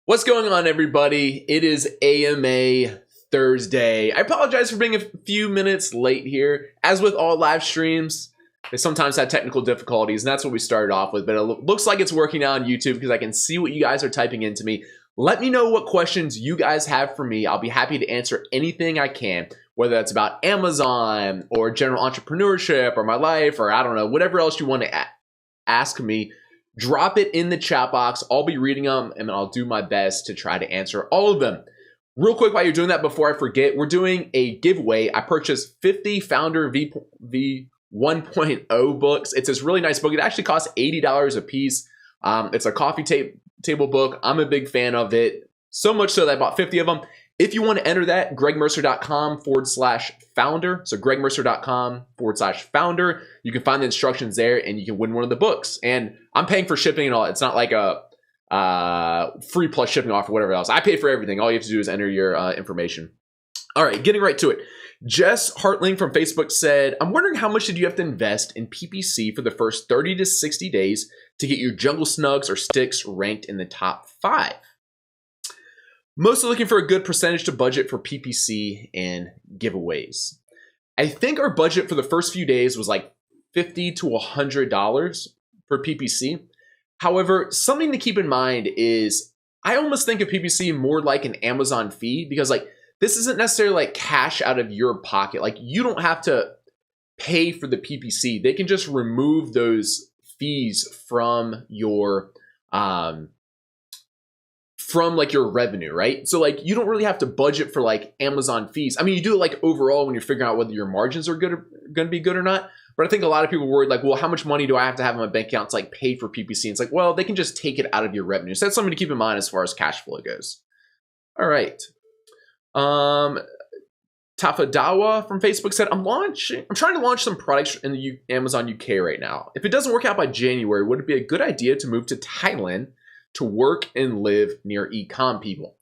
What's going on, everybody? It is AMA Thursday. I apologize for being a few minutes late here. As with all live streams, they sometimes have technical difficulties, and that's what we started off with. But it looks like it's working now on YouTube because I can see what you guys are typing into me. Let me know what questions you guys have for me. I'll be happy to answer anything I can, whether that's about Amazon or general entrepreneurship or my life or I don't know, whatever else you want to ask me. Drop it in the chat box. I'll be reading them and I'll do my best to try to answer all of them. Real quick, while you're doing that, before I forget, we're doing a giveaway. I purchased 50 Founder V 1.0 books. It's this really nice book. It actually costs $80 a piece. It's a coffee table book. I'm a big fan of it. So much so that I bought 50 of them. If you want to enter that, gregmercer.com/founder. So gregmercer.com/founder. You can find the instructions there and you can win one of the books. And I'm paying for shipping and all. It's not like a free plus shipping offer, whatever else. I pay for everything. All you have to do is enter your information. All right, getting right to it. Jess Hartling from Facebook said, I'm wondering how much did you have to invest in PPC for the first 30 to 60 days to get your jungle snugs or sticks ranked in the top 5? Mostly looking for a good percentage to budget for PPC and giveaways. I think our budget for the first few days was like $50 to $100 for PPC. However, something to keep in mind is I almost think of PPC more like an Amazon fee because like this isn't necessarily like cash out of your pocket. Like you don't have to pay for the PPC. They can just remove those fees from your like your revenue, right? So like you don't really have to budget for like Amazon fees. I mean, you do it like overall when you're figuring out whether your margins are going to be good or not. But I think a lot of people are worried like, well, how much money do I have to have in my bank account to like pay for PPC? And it's like, well, they can just take it out of your revenue. So that's something to keep in mind as far as cash flow goes. All right. Tafadawa from Facebook said, I'm trying to launch some products in the Amazon UK right now. If it doesn't work out by January, would it be a good idea to move to Thailand to work and live near e-com people?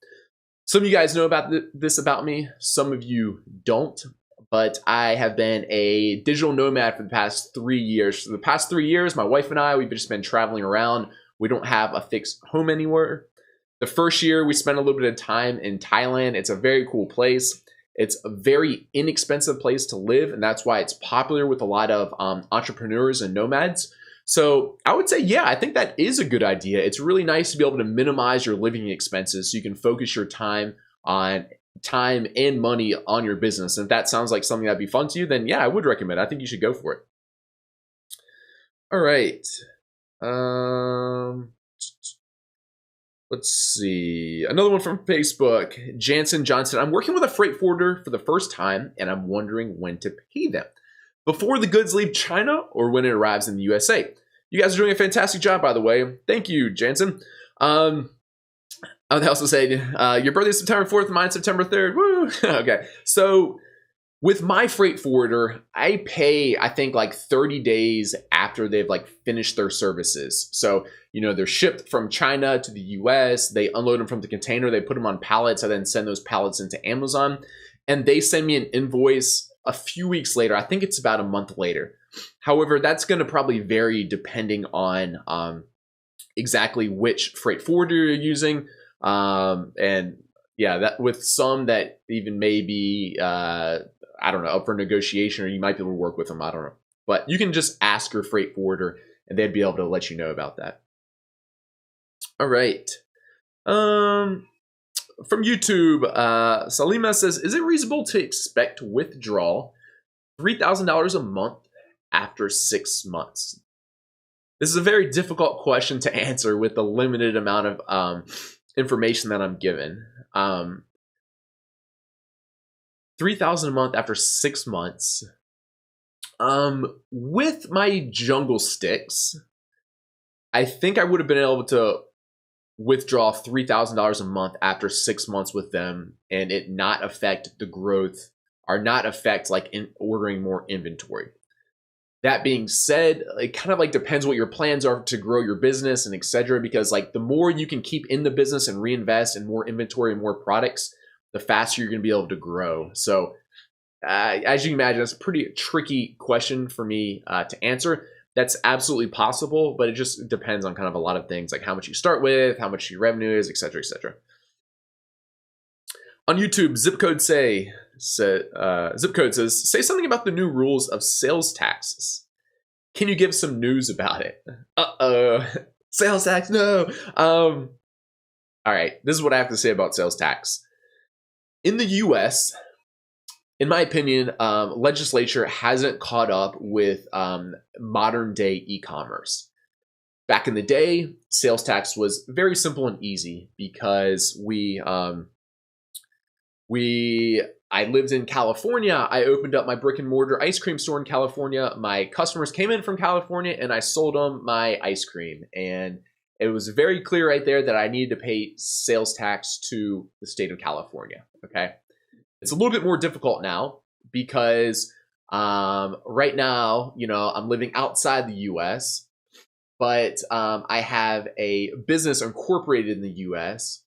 Some of you guys know about this about me. Some of you don't. But I have been a digital nomad for the past 3 years. For the past 3 years, my wife and I, we've just been traveling around. We don't have a fixed home anywhere. The first year, we spent a little bit of time in Thailand. It's a very cool place. It's a very inexpensive place to live, and that's why it's popular with a lot of entrepreneurs and nomads. So I would say, yeah, I think that is a good idea. It's really nice to be able to minimize your living expenses so you can focus your time and money on your business. And if that sounds like something that'd be fun to you, then yeah, I would recommend it. I think you should go for it. All right. Let's see. Another one from Facebook. Jansen Johnson. I'm working with a freight forwarder for the first time, and I'm wondering when to pay them. Before the goods leave China or when it arrives in the USA. You guys are doing a fantastic job, by the way. Thank you, Jansen. I would also say, your birthday is September 4th, mine September 3rd. Woo! Okay. So with my freight forwarder, I pay, I think, like 30 days after they've like finished their services. So, you know, they're shipped from China to the US. They unload them from the container. They put them on pallets. I then send those pallets into Amazon. And they send me an invoice a few weeks later. I think it's about a month later. However, that's going to probably vary depending on exactly which freight forwarder you're using. And yeah, that with some that even maybe, I don't know, up for negotiation, or you might be able to work with them. I don't know, but you can just ask your freight forwarder and they'd be able to let you know about that. All right. From YouTube, Salima says, is it reasonable to expect to withdraw $3,000 a month after 6 months? This is a very difficult question to answer with the limited amount of, information that I'm given. $3,000 a month after 6 months. With my jungle sticks, I think I would have been able to withdraw $3,000 a month after 6 months with them and it not affect the growth or not affect like in ordering more inventory. That being said, it kind of like depends what your plans are to grow your business and etc. Because like the more you can keep in the business and reinvest in more inventory and more products, the faster you're going to be able to grow. So as you can imagine, it's a pretty tricky question for me to answer. That's absolutely possible, but it just depends on kind of a lot of things, like how much you start with, how much your revenue is, etc., etc. On YouTube, Zip Code says, say something about the new rules of sales taxes. Can you give some news about it? Sales tax, no. All right, this is what I have to say about sales tax. In the US, in my opinion, legislature hasn't caught up with modern day e-commerce. Back in the day, sales tax was very simple and easy because I lived in California. I opened up my brick and mortar ice cream store in California. My customers came in from California and I sold them my ice cream. And it was very clear right there that I needed to pay sales tax to the state of California. Okay. It's a little bit more difficult now because right now, I'm living outside the US, but I have a business incorporated in the US.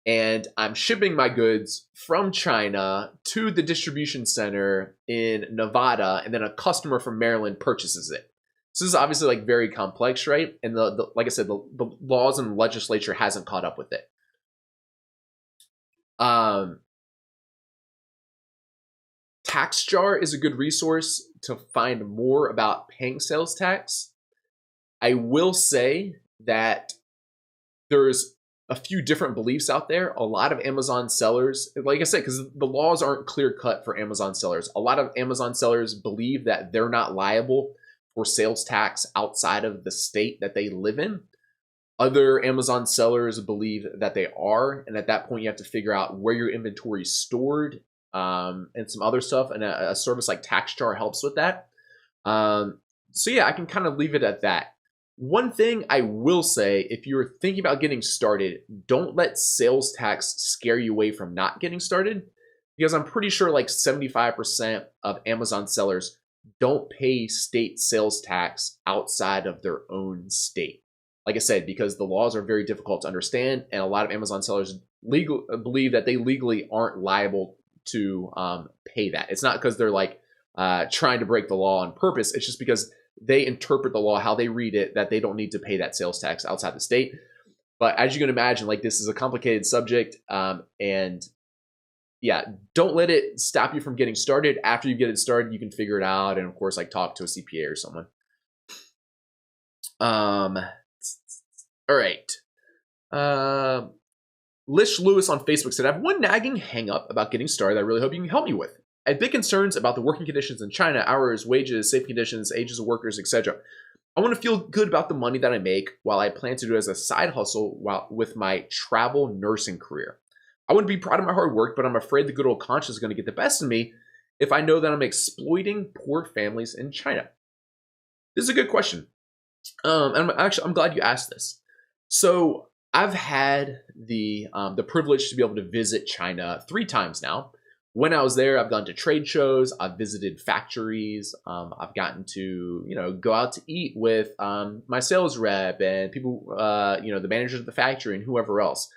And I'm shipping my goods from China to the distribution center in Nevada, and then a customer from Maryland purchases it. So this is obviously like very complex, right? And like I said, the laws and legislature hasn't caught up with it. TaxJar is a good resource to find more about paying sales tax. I will say that there's a few different beliefs out there. A lot of Amazon sellers, like I said, because the laws aren't clear cut for Amazon sellers. A lot of Amazon sellers believe that they're not liable for sales tax outside of the state that they live in. Other Amazon sellers believe that they are. And at that point, you have to figure out where your inventory is stored and some other stuff. And a service like TaxJar helps with that. So yeah, I can kind of leave it at that. One thing I will say, if you're thinking about getting started, don't let sales tax scare you away from not getting started, because I'm pretty sure like 75% of Amazon sellers don't pay state sales tax outside of their own state. Like I said, because the laws are very difficult to understand, and a lot of Amazon sellers believe that they legally aren't liable to pay that. It's not because they're like trying to break the law on purpose. It's just because they interpret the law how they read it, that they don't need to pay that sales tax outside the state. But as you can imagine, like, this is a complicated subject, and yeah, don't let it stop you from getting started. After you get it started, you can figure it out, and of course, like, talk to a CPA or someone. All right. Lish Lewis on Facebook said, I have one nagging hang up about getting started I really hope you can help me with. I have big concerns about the working conditions in China, hours, wages, safety conditions, ages of workers, etc. I want to feel good about the money that I make while I plan to do it as a side hustle with my travel nursing career. I want to be proud of my hard work, but I'm afraid the good old conscience is going to get the best of me if I know that I'm exploiting poor families in China. This is a good question. And I'm glad you asked this. So I've had the privilege to be able to visit China 3 times now. When I was there, I've gone to trade shows, I've visited factories, I've gotten to, go out to eat with my sales rep and people, the managers of the factory and whoever else.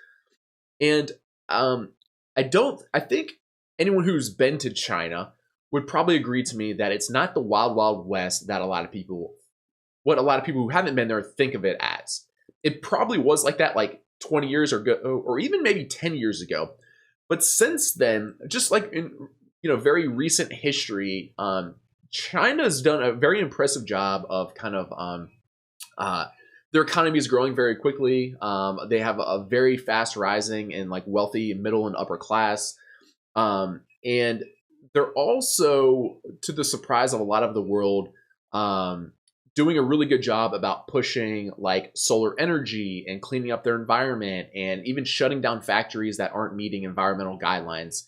And I think anyone who's been to China would probably agree to me that it's not the wild, wild west that a lot of people who haven't been there think of it as. It probably was like that like 20 years ago, or even maybe 10 years ago. But since then, just like in very recent history, China's done a very impressive job of kind of their economy is growing very quickly. They have a very fast rising and like wealthy middle and upper class, and they're also, to the surprise of a lot of the world, doing a really good job about pushing like solar energy and cleaning up their environment and even shutting down factories that aren't meeting environmental guidelines.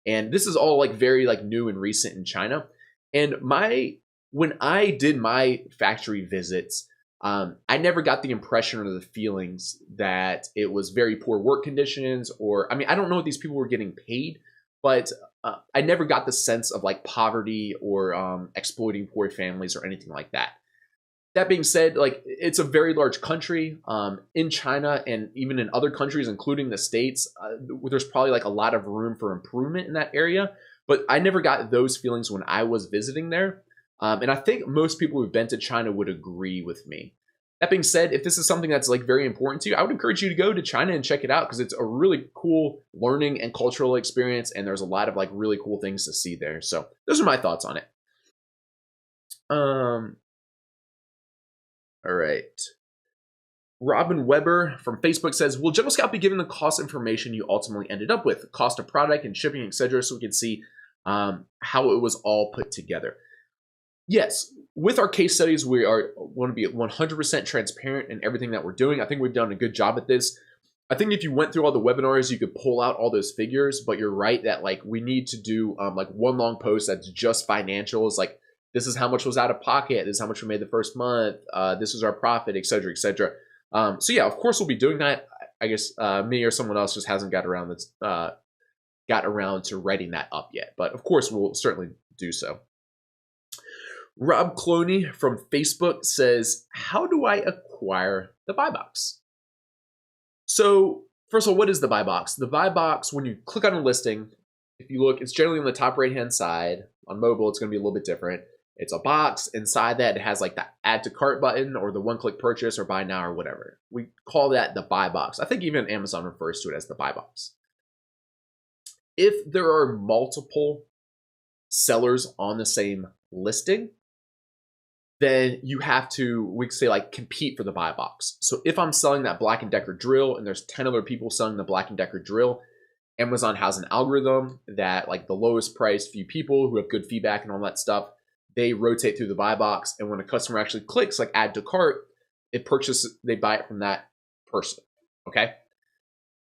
And this is all like very like new and recent in China. And when I did my factory visits, I never got the impression or the feelings that it was very poor work conditions, or, I mean, I don't know what these people were getting paid, but I never got the sense of like poverty or exploiting poor families or anything like that. That being said, like, it's a very large country in China, and even in other countries, including the States, there's probably like a lot of room for improvement in that area. But I never got those feelings when I was visiting there. And I think most people who've been to China would agree with me. That being said, if this is something that's like very important to you, I would encourage you to go to China and check it out because it's a really cool learning and cultural experience, and there's a lot of like really cool things to see there. So those are my thoughts on it. All right. Robin Weber from Facebook says, will Jungle Scout be given the cost information you ultimately ended up with, cost of product and shipping, etc., so we can see how it was all put together? Yes, with our case studies, we want to be 100% transparent in everything that we're doing. I think we've done a good job at this. I think if you went through all the webinars, you could pull out all those figures, but you're right that like we need to do like one long post that's just financials, like this is how much was out of pocket, this is how much we made the first month, this is our profit, etc., etc. So yeah, of course we'll be doing that. I guess me or someone else just hasn't got around to writing that up yet, but of course we'll certainly do so. Rob Cloney from Facebook says, how do I acquire the buy box? So first of all, what is the buy box? The buy box, when you click on a listing, if you look, it's generally on the top right-hand side. On mobile, it's going to be a little bit different. It's a box. Inside that, it has like the add to cart button or the one-click purchase or buy now or whatever. We call that the buy box. I think even Amazon refers to it as the buy box. If there are multiple sellers on the same listing, then you have to, we could say like compete for the buy box. So if I'm selling that Black & Decker drill and there's 10 other people selling the Black & Decker drill, Amazon has an algorithm that like the lowest priced few people who have good feedback and all that stuff, they rotate through the buy box. And when a customer actually clicks like add to cart, they buy it from that person, okay?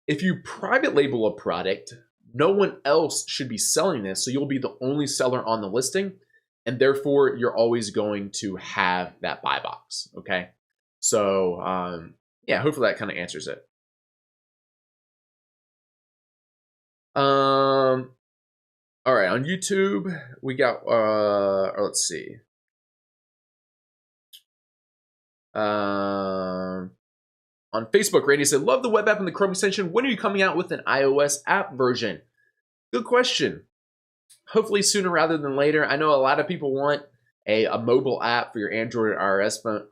If you private label a product, no one else should be selling this. So you'll be the only seller on the listing. And therefore, you're always going to have that buy box, okay? So, yeah, hopefully that kind of answers it. All right, on YouTube, we got, let's see. On Facebook, Randy said, love the web app and the Chrome extension. When are you coming out with an iOS app version? Good question. Hopefully sooner rather than later. I know a lot of people want a mobile app for your Android or iOS phone.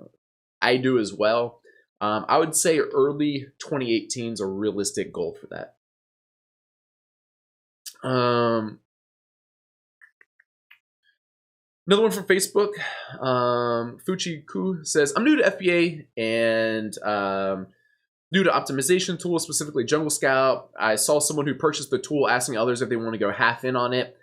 I do as well. I would say early 2018 is a realistic goal for that. Another one from Facebook. Fuchi Ku says, I'm new to FBA and new to optimization tools, specifically Jungle Scout. I saw someone who purchased the tool asking others if they want to go half in on it.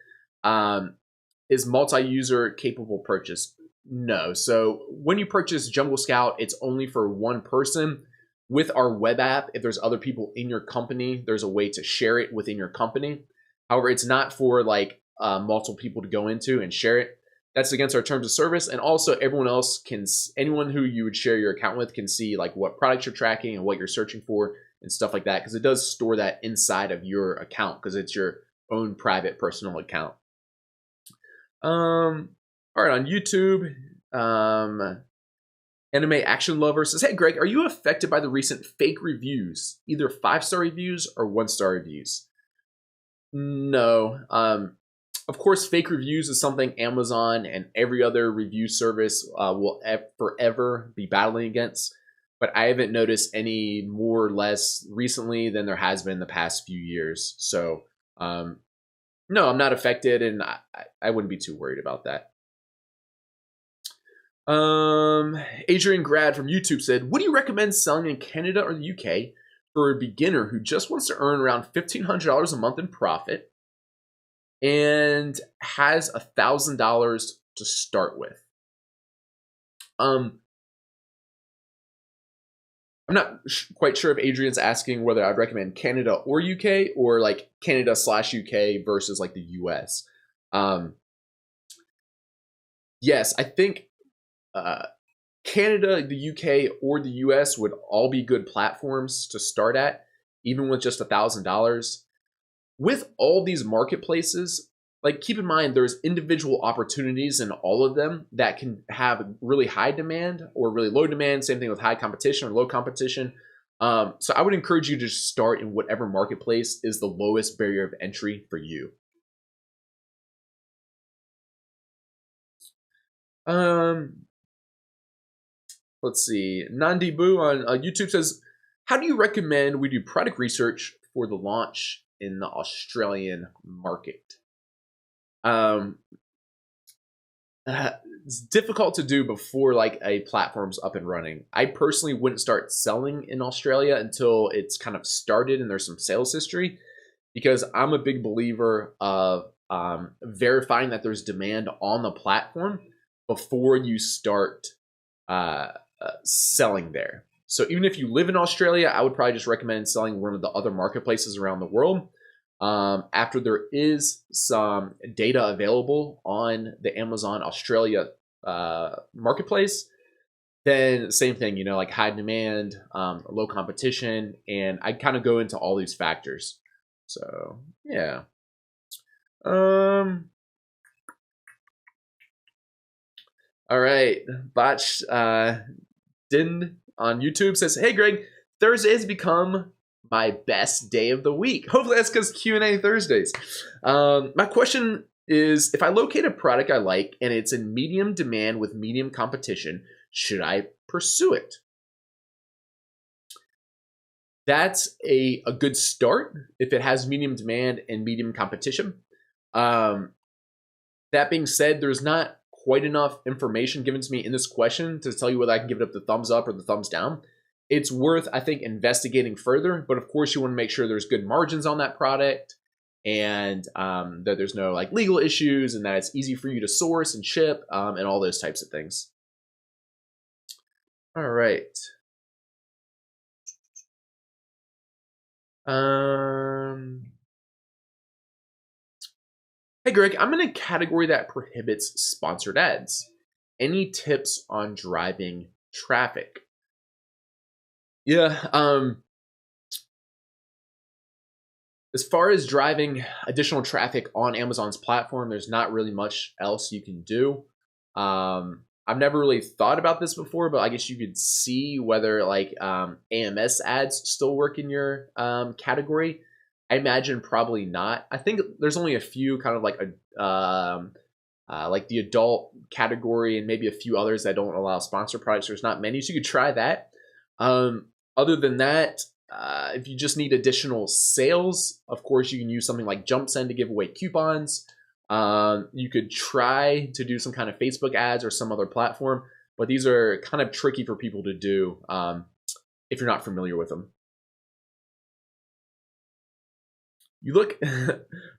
Is multi-user capable purchase? No. So when you purchase Jungle Scout, it's only for one person. With our web app, if there's other people in your company, there's a way to share it within your company. However, it's not for like multiple people to go into and share it. That's against our terms of service. And also anyone who you would share your account with can see like what products you're tracking and what you're searching for and stuff like that. Because it does store that inside of your account because it's your own private personal account. All right, on YouTube, Anime Action Lover says, hey, Greg, are you affected by the recent fake reviews, either 5-star reviews or 1-star reviews? No. Of course, fake reviews is something Amazon and every other review service will forever be battling against. But I haven't noticed any more or less recently than there has been in the past few years. So, no, I'm not affected, and I wouldn't be too worried about that. Adrian Grad from YouTube said, would you recommend selling in Canada or the UK for a beginner who just wants to earn around $1,500 a month in profit and has $1,000 to start with? I'm not quite sure if Adrian's asking whether I'd recommend Canada or UK or like Canada/UK versus like the US. Yes, I think Canada, the UK, or the US would all be good platforms to start at, even with just $1,000. With all these marketplaces, like keep in mind there's individual opportunities in all of them that can have really high demand or really low demand. Same thing with high competition or low competition. So I would encourage you to start in whatever marketplace is the lowest barrier of entry for you. Um, let's see. Nandi Boo on YouTube says, how do you recommend we do product research for the launch in the Australian market? Um, it's difficult to do before like a platform's up and running. I personally wouldn't start selling in Australia until it's kind of started and there's some sales history, because I'm a big believer of verifying that there's demand on the platform before you start selling there. So even if you live in Australia, I would probably just recommend selling one of the other marketplaces around the world. After there is some data available on the Amazon Australia marketplace, then same thing, you know, like high demand, low competition, and I kind of go into all these factors. So yeah. All right. Botch Din on YouTube says, "Hey Greg, Thursday has become my best day of the week." Hopefully that's because Q&A Thursdays. My question is, if I locate a product I like and it's in medium demand with medium competition, should I pursue it? That's a good start if it has medium demand and medium competition. That being said, there's not quite enough information given to me in this question to tell you whether I can give it up the thumbs up or the thumbs down. It's worth, I think, investigating further, but of course you want to make sure there's good margins on that product, and that there's no like legal issues, and that it's easy for you to source and ship, and all those types of things. All right. Hey Greg, I'm in a category that prohibits sponsored ads. Any tips on driving traffic? Yeah, as far as driving additional traffic on Amazon's platform, there's not really much else you can do. I've never really thought about this before, but I guess you could see whether like AMS ads still work in your category. I imagine probably not. I think there's only a few kind of like the adult category and maybe a few others that don't allow sponsor products. There's not many, so you could try that. Other than that, if you just need additional sales, of course, you can use something like JumpsIn to give away coupons. You could try to do some kind of Facebook ads or some other platform, but these are kind of tricky for people to do if you're not familiar with them. You look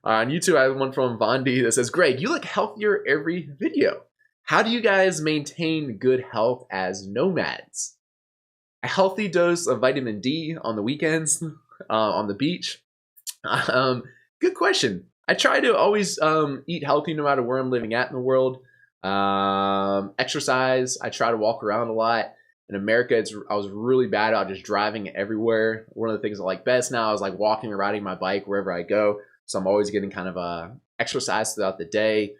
on YouTube, I have one from Vondi that says, Greg, you look healthier every video. How do you guys maintain good health as nomads? A healthy dose of vitamin D on the weekends on the beach. Good question. I try to always eat healthy no matter where I'm living at in the world. Exercise. I try to walk around a lot. In America, I was really bad about just driving everywhere. One of the things I like best now is like walking or riding my bike wherever I go. So I'm always getting kind of exercise throughout the day.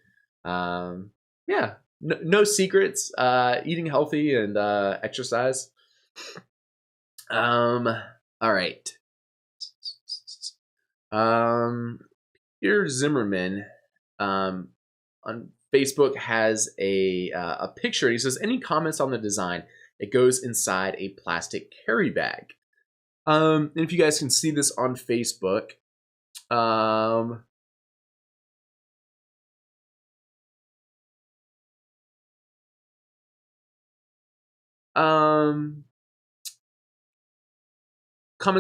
Yeah, no secrets. Eating healthy and exercise. All right. Peter Zimmerman on Facebook has a picture. He says, any comments on the design? It goes inside a plastic carry bag. And if you guys can see this on Facebook, comments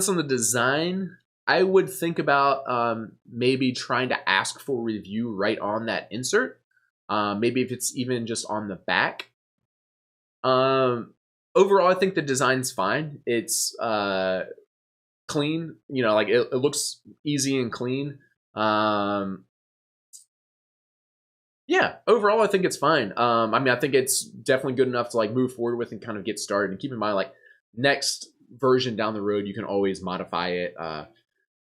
on the design, I would think about maybe trying to ask for a review right on that insert. Maybe if it's even just on the back. Overall, I think the design's fine. It's clean, you know, like it looks easy and clean. Yeah, overall, I think it's fine. I mean, I think it's definitely good enough to like move forward with and kind of get started. And keep in mind, like next version down the road, you can always modify it,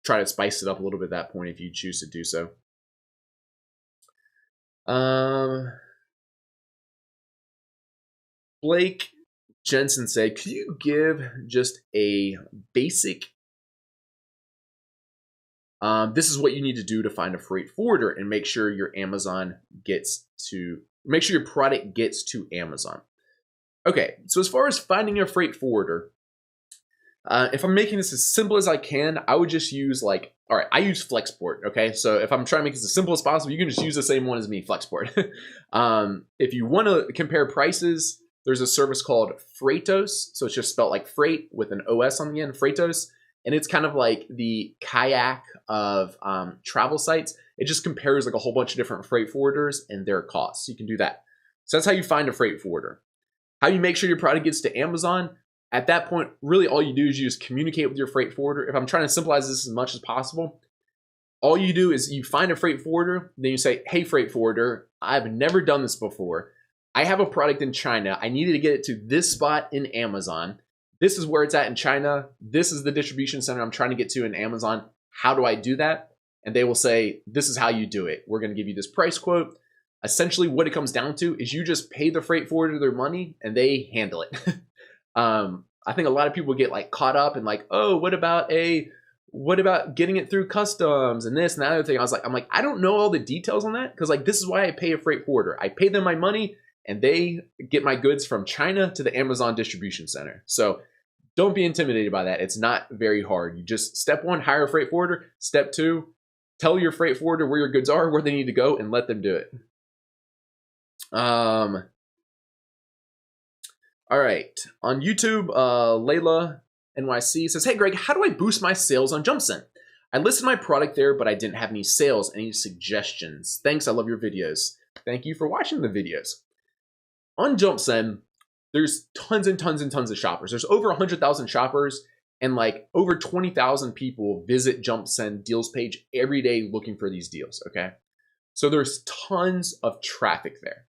try to spice it up a little bit at that point if you choose to do so. Blake Jensen said, could you give just a basic, this is what you need to do to find a freight forwarder and make sure your Amazon gets to make sure your product gets to Amazon. Okay, so as far as finding a freight forwarder, if I'm making this as simple as I can, I would just use like, all right, I use Flexport, okay? So if I'm trying to make this as simple as possible, you can just use the same one as me, Flexport. If you want to compare prices, there's a service called Freightos. So it's just spelled like freight with an OS on the end, Freightos. And it's kind of like the kayak of travel sites. It just compares like a whole bunch of different freight forwarders and their costs. You can do that. So that's how you find a freight forwarder. How you make sure your product gets to Amazon. At that point, really all you do is you just communicate with your freight forwarder. If I'm trying to simplify this as much as possible, all you do is you find a freight forwarder, then you say, hey, freight forwarder, I've never done this before. I have a product in China. I needed to get it to this spot in Amazon. This is where it's at in China. This is the distribution center I'm trying to get to in Amazon. How do I do that? And they will say, this is how you do it. We're going to give you this price quote. Essentially, what it comes down to is you just pay the freight forwarder their money and they handle it. I think a lot of people get like caught up in like, oh, what about getting it through customs and this and that other thing? I'm like, I don't know all the details on that because like this is why I pay a freight forwarder. I pay them my money and they get my goods from China to the Amazon distribution center. So don't be intimidated by that. It's not very hard. You just step one, hire a freight forwarder. Step two, tell your freight forwarder where your goods are, where they need to go, and let them do it. All right, on YouTube, Layla NYC says, hey Greg, how do I boost my sales on JumpsIn? I listed my product there, but I didn't have any sales. Any suggestions? Thanks, I love your videos. Thank you for watching the videos. On JumpsIn, there's tons and tons and tons of shoppers. There's over 100,000 shoppers and like over 20,000 people visit JumpsIn deals page every day looking for these deals, okay? So there's tons of traffic there.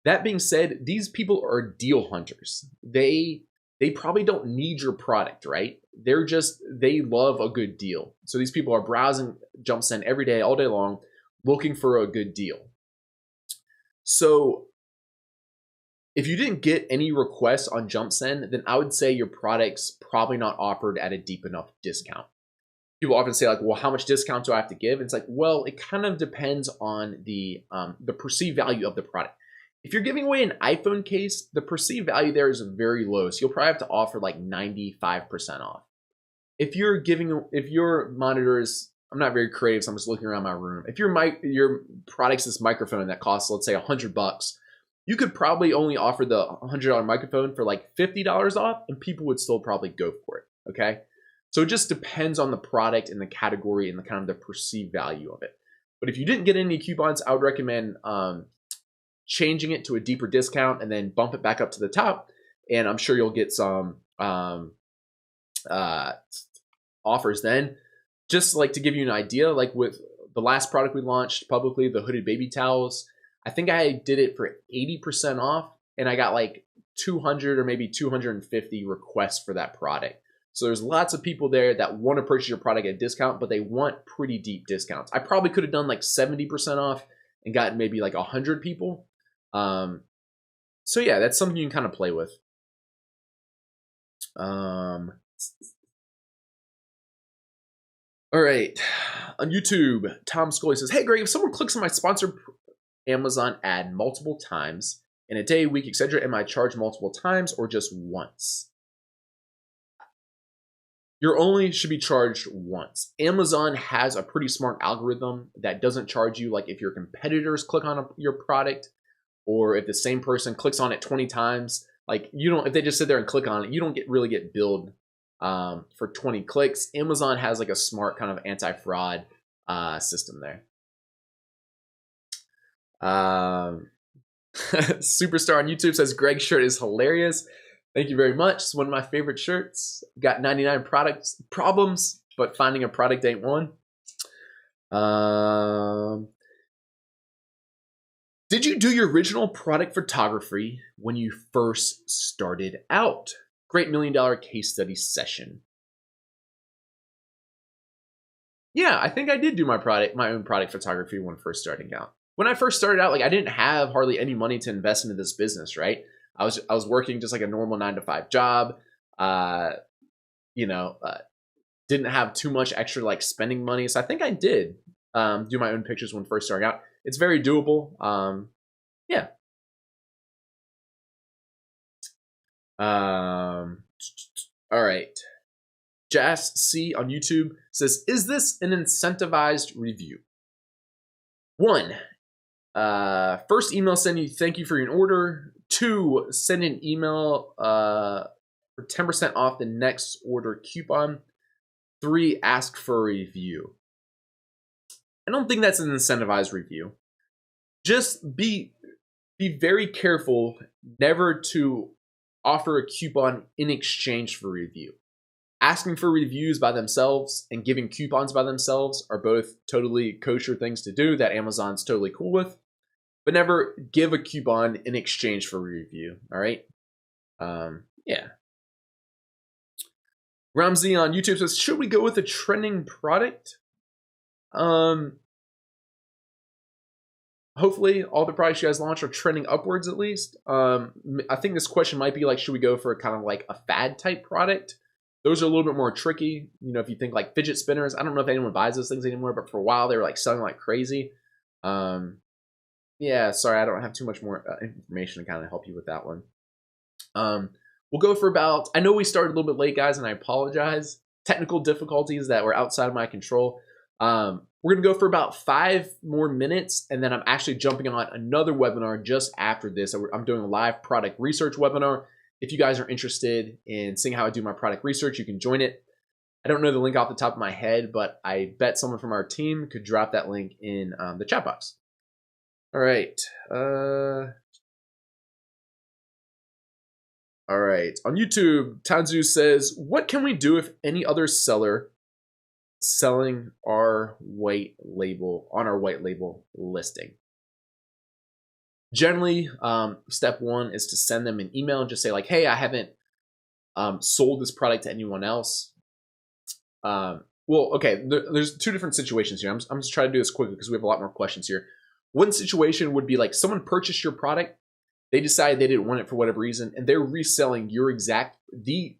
That being said, these people are deal hunters. They probably don't need your product, right? They love a good deal. So these people are browsing JumpsIn every day, all day long, looking for a good deal. So if you didn't get any requests on JumpsIn, then I would say your product's probably not offered at a deep enough discount. People often say like, well, how much discount do I have to give? And it's like, well, it kind of depends on the perceived value of the product. If you're giving away an iPhone case, the perceived value there is very low. So you'll probably have to offer like 95% off. If your monitor is, I'm not very creative, so I'm just looking around my room. If your product's this microphone that costs, let's say $100, you could probably only offer the $100 microphone for like $50 off and people would still probably go for it, okay? So it just depends on the product and the category and the kind of the perceived value of it. But if you didn't get any coupons, I would recommend changing it to a deeper discount and then bump it back up to the top. And I'm sure you'll get some offers then. Just like to give you an idea, like with the last product we launched publicly, the hooded baby towels, I think I did it for 80% off and I got like 200 or maybe 250 requests for that product. So there's lots of people there that want to purchase your product at a discount, but they want pretty deep discounts. I probably could have done like 70% off and gotten maybe like 100 people. So yeah, that's something you can kind of play with. All right, on YouTube, Tom Scully says, hey Greg, if someone clicks on my sponsored Amazon ad multiple times in a day, week, etc., am I charged multiple times or just once? You only should be charged once. Amazon has a pretty smart algorithm that doesn't charge you like if your competitors click on your product or if the same person clicks on it 20 times. Like if they just sit there and click on it, you don't really get billed for 20 clicks. Amazon has like a smart kind of anti-fraud system there. Superstar on YouTube says Greg's shirt is hilarious. Thank you very much. It's one of my favorite shirts. Got 99 problems, but finding a product ain't one. Did you do your original product photography when you first started out? Great $1 million case study session. Yeah, I think I did do my own product photography when first starting out. When I first started out, like I didn't have hardly any money to invest into this business, right? I was working just like a normal 9-to-5 job. Didn't have too much extra like spending money. So I think I did do my own pictures when first starting out. It's very doable. Yeah, All right. Jess C on YouTube says, is this an incentivized review? One, first email send you thank you for your order. Two, send an email for 10% off the next order coupon. Three, ask for a review. I don't think that's an incentivized review. Just be very careful never to offer a coupon in exchange for review. Asking for reviews by themselves and giving coupons by themselves are both totally kosher things to do that Amazon's totally cool with, but never give a coupon in exchange for a review. All right. Yeah. Ramsey on YouTube says, should we go with a trending product? Hopefully all the products you guys launch are trending upwards at least. I think this question might be like, should we go for kind of like a fad type product? Those are a little bit more tricky. You know, if you think like fidget spinners, I don't know if anyone buys those things anymore, but for a while they were like selling like crazy. Yeah, sorry, I don't have too much more information to kind of help you with that one. We'll go for about, I know we started a little bit late, guys, and I apologize. Technical difficulties that were outside of my control. We're going to go for about 5 more minutes, and then I'm actually jumping on another webinar just after this. I'm doing a live product research webinar. If you guys are interested in seeing how I do my product research, you can join it. I don't know the link off the top of my head, but I bet someone from our team could drop that link in the chat box. All right. All right. On YouTube, Tanzu says, what can we do if any other seller selling our white label on our white label listing? Generally, step one is to send them an email and just say like, hey, I haven't sold this product to anyone else. Well, okay, there's 2 different situations here. I'm just trying to do this quickly because we have a lot more questions here. One situation would be like someone purchased your product, they decided they didn't want it for whatever reason, and they're reselling your exact, the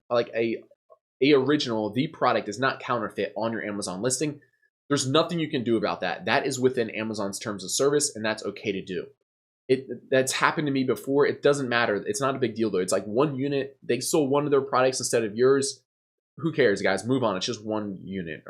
product is not counterfeit on your Amazon listing. There's nothing you can do about that. That is within Amazon's terms of service, and that's okay to do. That's happened to me before. It doesn't matter. It's not a big deal though. It's like 1 unit. They sold one of their products instead of yours. Who cares, guys? Move on. It's just 1 unit.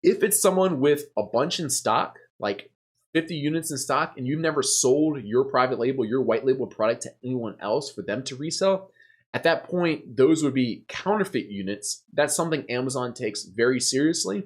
If it's someone with a bunch in stock, like 50 units in stock, and you've never sold your private label, your white label product to anyone else for them to resell, at that point, those would be counterfeit units. That's something Amazon takes very seriously.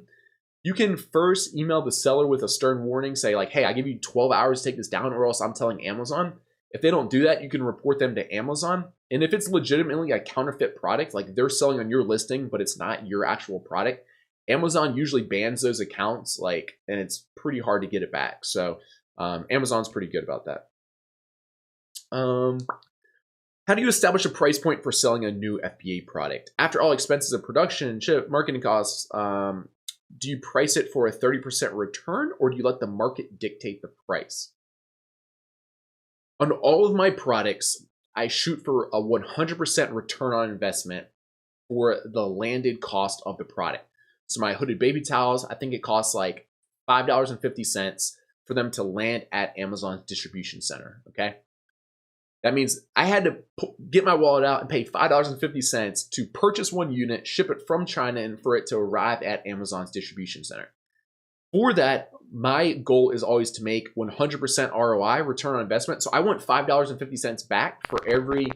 You can first email the seller with a stern warning, say like, hey, I give you 12 hours to take this down or else I'm telling Amazon. If they don't do that, you can report them to Amazon. And if it's legitimately a counterfeit product, like they're selling on your listing, but it's not your actual product, Amazon usually bans those accounts, and it's pretty hard to get it back. So Amazon's pretty good about that. How do you establish a price point for selling a new FBA product? After all expenses of production and ship, marketing costs, do you price it for a 30% return, or do you let the market dictate the price? On all of my products, I shoot for a 100% return on investment for the landed cost of the product. So my hooded baby towels, I think it costs like $5.50 for them to land at Amazon's distribution center, okay? That means I had to get my wallet out and pay $5.50 to purchase 1 unit, ship it from China, and for it to arrive at Amazon's distribution center. For that, my goal is always to make 100% ROI, return on investment. So I want $5.50 back for every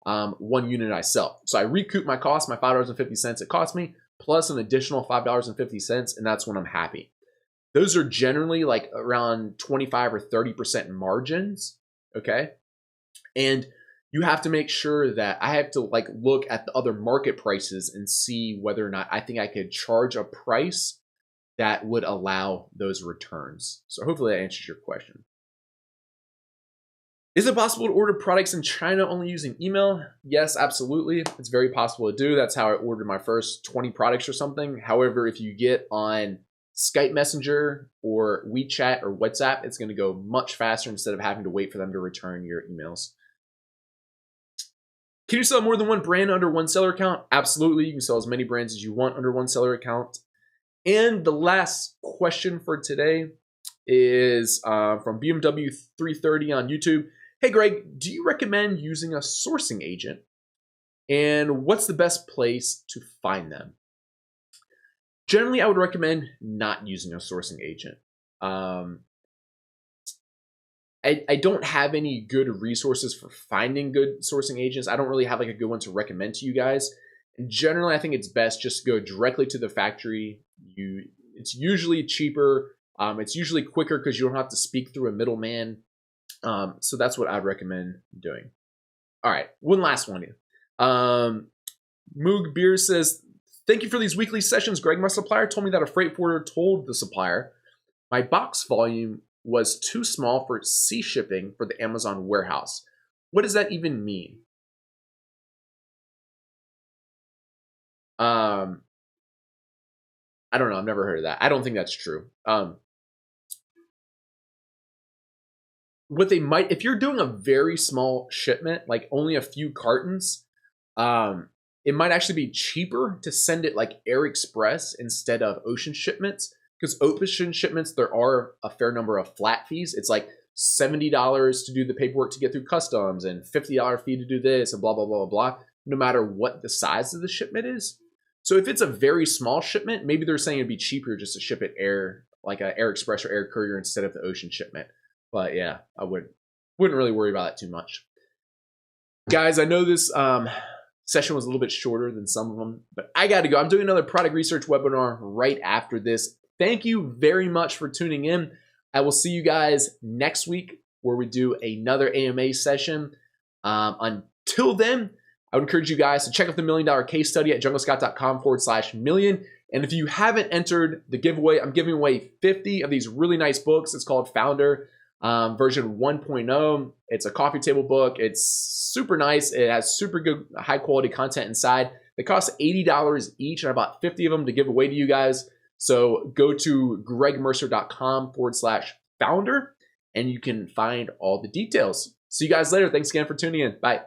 1 unit I sell. So I recoup my cost, my $5.50 it cost me, plus an additional $5.50, and that's when I'm happy. Those are generally like around 25 or 30% margins, okay? And you have to make sure that I have to look at the other market prices and see whether or not I think I could charge a price that would allow those returns. So hopefully that answers your question. Is it possible to order products in China only using email? Yes, absolutely. It's very possible to do. That's how I ordered my first 20 products or something. However, if you get on Skype Messenger or WeChat or WhatsApp, it's going to go much faster instead of having to wait for them to return your emails. Can you sell more than 1 brand under 1 seller account? Absolutely. You can sell as many brands as you want under 1 seller account. And the last question for today is from BMW 330 on YouTube. Hey, Greg, do you recommend using a sourcing agent? And what's the best place to find them? Generally, I would recommend not using a sourcing agent. I don't have any good resources for finding good sourcing agents. I don't really have like a good one to recommend to you guys. And generally, I think it's best just to go directly to the factory. It's usually cheaper. It's usually quicker because you don't have to speak through a middleman. So that's what I'd recommend doing. All right, one last one. Moog Beer says, thank you for these weekly sessions, Greg. My supplier told me that a freight forwarder told the supplier my box volume was too small for sea shipping for the Amazon warehouse. What does that even mean? I don't know. I've never heard of that. I don't think that's true. What they might, if you're doing a very small shipment, like only a few cartons, it might actually be cheaper to send it like air express instead of ocean shipments. Because ocean shipments, there are a fair number of flat fees. It's like $70 to do the paperwork to get through customs and $50 fee to do this and blah, blah, blah, blah, no matter what the size of the shipment is. So if it's a very small shipment, maybe they're saying it'd be cheaper just to ship it air, like an air express or air courier instead of the ocean shipment. But yeah, I wouldn't really worry about it too much. Guys, I know this session was a little bit shorter than some of them, but I got to go. I'm doing another product research webinar right after this. Thank you very much for tuning in. I will see you guys next week where we do another AMA session. Until then, I would encourage you guys to check out the $1 Million case study at junglescott.com/million. And if you haven't entered the giveaway, I'm giving away 50 of these really nice books. It's called Founder version 1.0. It's a coffee table book. It's super nice. It has super good, high quality content inside. They cost $80 each, and I bought 50 of them to give away to you guys. So go to gregmercer.com/founder, and you can find all the details. See you guys later. Thanks again for tuning in. Bye.